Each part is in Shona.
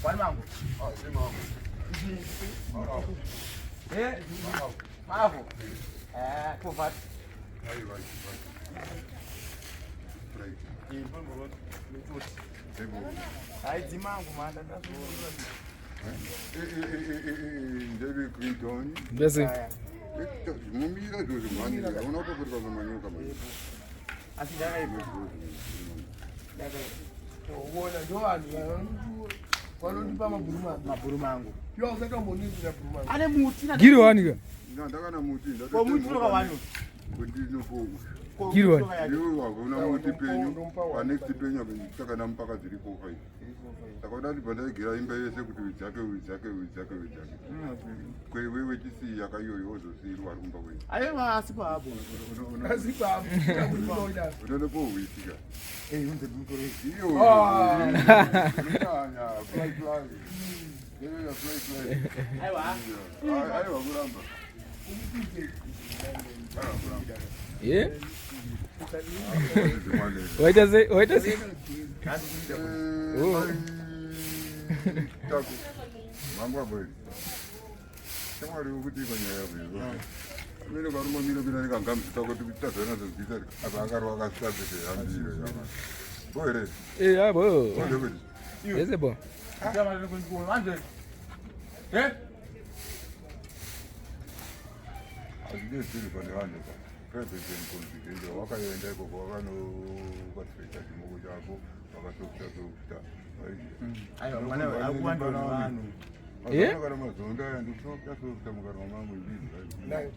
One mango. Ah, c'est marrant. Eh? Mango. Pour what? Aí vai. Peraí. É bom. Aí de mango, manda da Deve cuidar. Desce. Mumira dos humanos. Eu não posso fazer manhã também. Assim já é. Uona ndo vanhu vanondipa Maburu mango. iwo usatombonipira bhuruma Ane muti na Giri wanika. Ndakana muti. Kwa muti toka wanu. Ndinofoka. Giri wani. Iwe wavona muti penyu. Panext penyu takana mpaka dziripo 5. Takoda ndibandaigira imba yese kuti widzake. Kwewewe chisiya kaiyoyo ozosiyirwa rumba kwenyu. Aiwa asipo hapo. asipa unoida Unonopo wisika. Unze mtore. Iyo. Fly. Yeah, fly. Aiwa kuramba. Yeah. Wait a sec. Taku. Mangwa boy. Chamari ukuti konyaya bwizo. Mino karuma mino bina nikangamisa kuti bitazana zozita abakarwa kasabete ambire yama. Boyre. Abo. Boyre. Ese bom. Chama ele com o ande. Ajita siri pane hande. President konfidente wakaenda ikoko vakanovatweta chimoko chako vakatokita. Aiwa mwana akuwanda vanhu. Kana mazonda ndikutokita mukarwa mangu izvi. nayo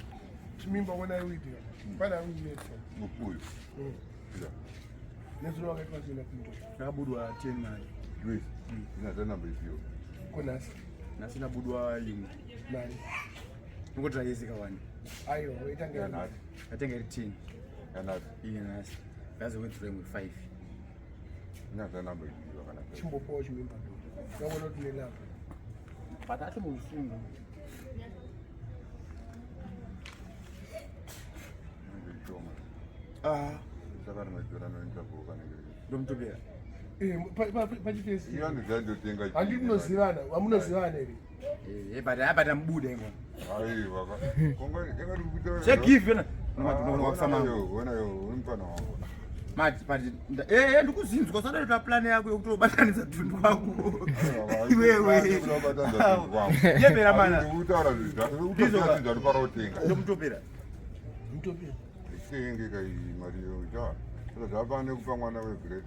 chimimba wona iwidira pana winetso Mupuyo. nezuro wakaitwa zvina pinto Nakabudwa 10 mali. Yes. Ina namba isiyo. konasi Nasina budwa limwe. nani Ngoti rayezeka wani. ayo itange Yanati. Atenga 10. Yanati. Iye nasi. Gaze withdraw with 5. Ina namba isiyo kana. chimbopowa chimimba ngabona kuti nelapha Patatu mufungo. Saka nimejora nitavuka ningiri. Ndomtopera. pachifesi Iyo ndizandotenga. handi munozivana hamunozivana ere But abata mbuda ngo. Ai waka. Kongo engari kuita. Che give yona. Wona yo umpana wangu. Mati ndikuzinzwa sadata plan yako yokutobatanisa tundu wako. Iwewe. Yebera mana. Utara zida. Utara zida parotenga. Ndomtopera. mutopera Senge kai Mario ja. Sasa hapa ni kupa mwana we grade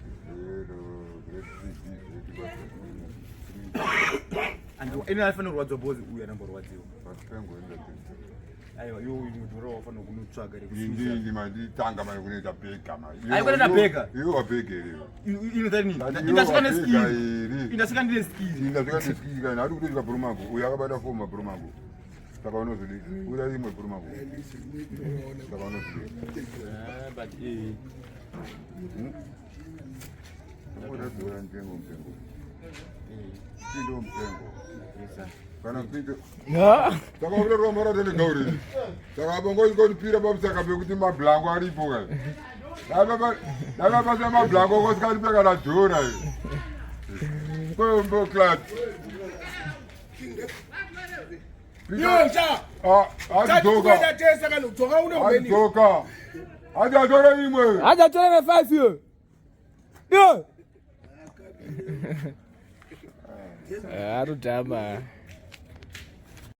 3. Ando ina alifana rwadzo bozi uya namba rwadziwo. Paspengo enda tena. Aiwa yo mudhoro wafana kunotsvaga Ndingi mandi tanga manje kunoita beka manje. Ai kwenda beka. Iyo wabeke leo. Ino tani. Indasika neskill. Indasika ndine skill. Indasika neskill kana ari kutoka Brumango. Uya akabata forma Brumango. Saka unozidi. Ura imwe Brumango. Saka unozidi. But Ura dura njengo. Kindo mpengo. Kana pinto. Saka ura kwa mara tele gauri. Saka bongo iko pira babsaka bekuti mablango aripo kai. Dava pasa mablango kosikali peka na dura. Kombo clat. yo cha Ajoka. tatesa kana kutoka unomeni Ajoka. Ajoka imwe. Aja tole 5 yo. Yo. Arutama.